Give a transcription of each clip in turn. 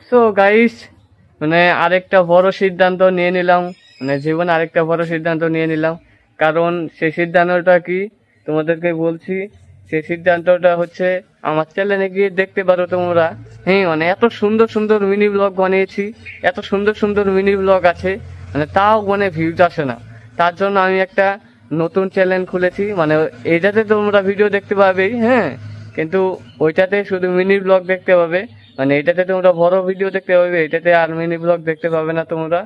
So guys, মানে আরেকটা বড় সিদ্ধান্ত নিয়ে নিলাম, মানে জীবনে আরেকটা বড় সিদ্ধান্ত নিয়ে নিলাম। কারণ সেই সিদ্ধান্তটা কি তোমাদেরকে বলছি। সেই সিদ্ধান্তটা হচ্ছে, আমার চ্যানেলে গিয়ে দেখতে পারো তোমরা। হ্যাঁ, মানে এত সুন্দর সুন্দর মিনি ব্লগ বানিয়েছি, এত সুন্দর সুন্দর মিনি ব্লগ আছে, মানে তাও মানে ভিউজ আসে না। তার জন্য আমি একটা নতুন চ্যানেল খুলেছি, মানে এইটাতে তোমরা ভিডিও দেখতে পাবেই, হ্যাঁ, কিন্তু ওইটাতে শুধু মিনি ব্লগ দেখতে পাবে। মানে এটাতে তোমরা বড় ভিডিও দেখতে পাবে, এটাতে আর মিনি ব্লগ দেখতে পাবে না তোমরা।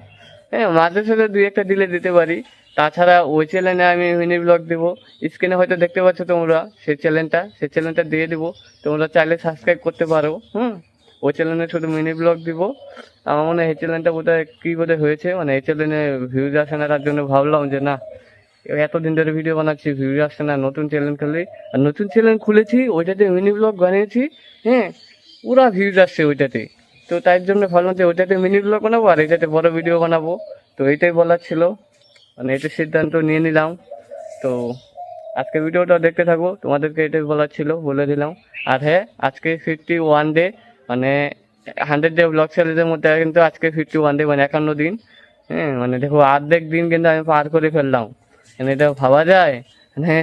হ্যাঁ, মাঝে সাঝে দুই একটা দিলে দিতে পারি। তাছাড়া ওই চ্যানেলে আমি মিনি ব্লগ দেবো, স্ক্রিনে হয়তো দেখতে পাচ্ছ তোমরা সেই চ্যানেলটা দিয়ে দিব। তোমরা চাইলে সাবস্ক্রাইব করতে পারো। ওই চ্যানেলে শুধু মিনি ব্লগ দিব। আমার মনে হয় এই চ্যানেলটা বোধহয় কী বোধহয় হয়েছে, মানে এই চ্যানেলে ভিউজ আসে না, তার জন্য ভাবলাম যে না, এতদিন ধরে ভিডিও বানাচ্ছি, ভিউজ আসছে না, নতুন চ্যানেল খুলি। আর নতুন চ্যানেল খুলেছি, ওইটাতে মিনি ব্লগ বানিয়েছি। হ্যাঁ, পুরা ভিউজ আসছে ওইটাতে। তো তাই জন্য ভাবলাম যে ওইটাতে মিনি ব্লগ বানাবো আর এটাতে বড় ভিডিও বানাবো। তো এইটাই বলার ছিল, মানে এটা সিদ্ধান্ত নিয়ে নিলাম। তো আজকে ভিডিওটা দেখতে থাকো, তোমাদেরকে এটাই বলার ছিল, বলে দিলাম। আর হ্যাঁ, আজকে 51 ডে, মানে 100 ডে ব্লগ চ্যালেঞ্জের মধ্যে কিন্তু আজকে 51 ডে, মানে 51 দিন। হ্যাঁ, মানে দেখো অর্ধেক দিন কিন্তু আমি পার করে ফেললাম। মানে এটা ভাবা যায়? মানে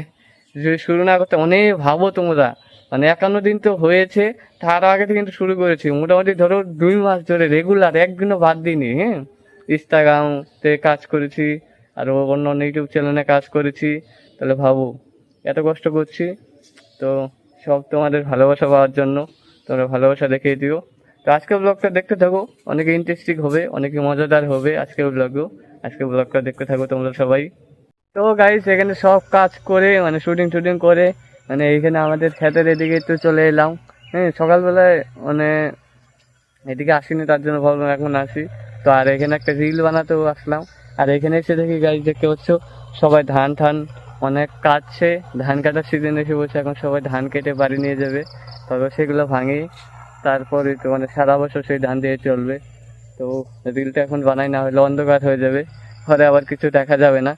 যদি শুরু না করতে, অনেক ভাবো তোমরা, মানে 51 দিন তো হয়েছে, তার আগে থেকে কিন্তু শুরু করেছি। মোটামুটি ধরো 2 মাস ধরে রেগুলার, একদিনও বাদ দিইনি। হ্যাঁ, ইনস্টাগ্রামতে কাজ করেছি, আর অন্য অন্য ইউটিউব চ্যানেলে কাজ করেছি। তাহলে ভাবো, এত কষ্ট করছি। তো সব তোমাদের ভালোবাসা পাওয়ার জন্য। তোমরা ভালোবাসা দেখিয়ে দিও। তো আজকের ব্লগটা দেখতে থাকো, অনেকে ইন্টারেস্টিং হবে, অনেকে মজাদার হবে আজকের ব্লগটা দেখতে থাকো তোমরা সবাই। তো গাইস, এখানে সব কাজ করে, মানে শুটিং করে, মানে এইখানে আমাদের ক্ষেতের এদিকে একটু চলে এলাম। হ্যাঁ, সকালবেলায় মানে এদিকে আসিনি, তার জন্য ভাবলাম এখন আসি। তো আর এখানে একটা রিল বানাতেও আসলাম। আর এখানে এসে দেখি গাইস, দেখতে পাচ্ছ সবাই ধান ধান অনেক কাটছে। ধান কাটার সিজন এসে বসে, এখন সবাই ধান কেটে বাড়ি নিয়ে যাবে। তবে সেগুলো ভাঙি, তারপরে তো মানে সারা বছর সেই ধান দিয়ে চলবে। তো রিলটা এখন বানাই, না হলে অন্ধকার হয়ে যাবে, পরে আবার কিছু দেখা যাবে না।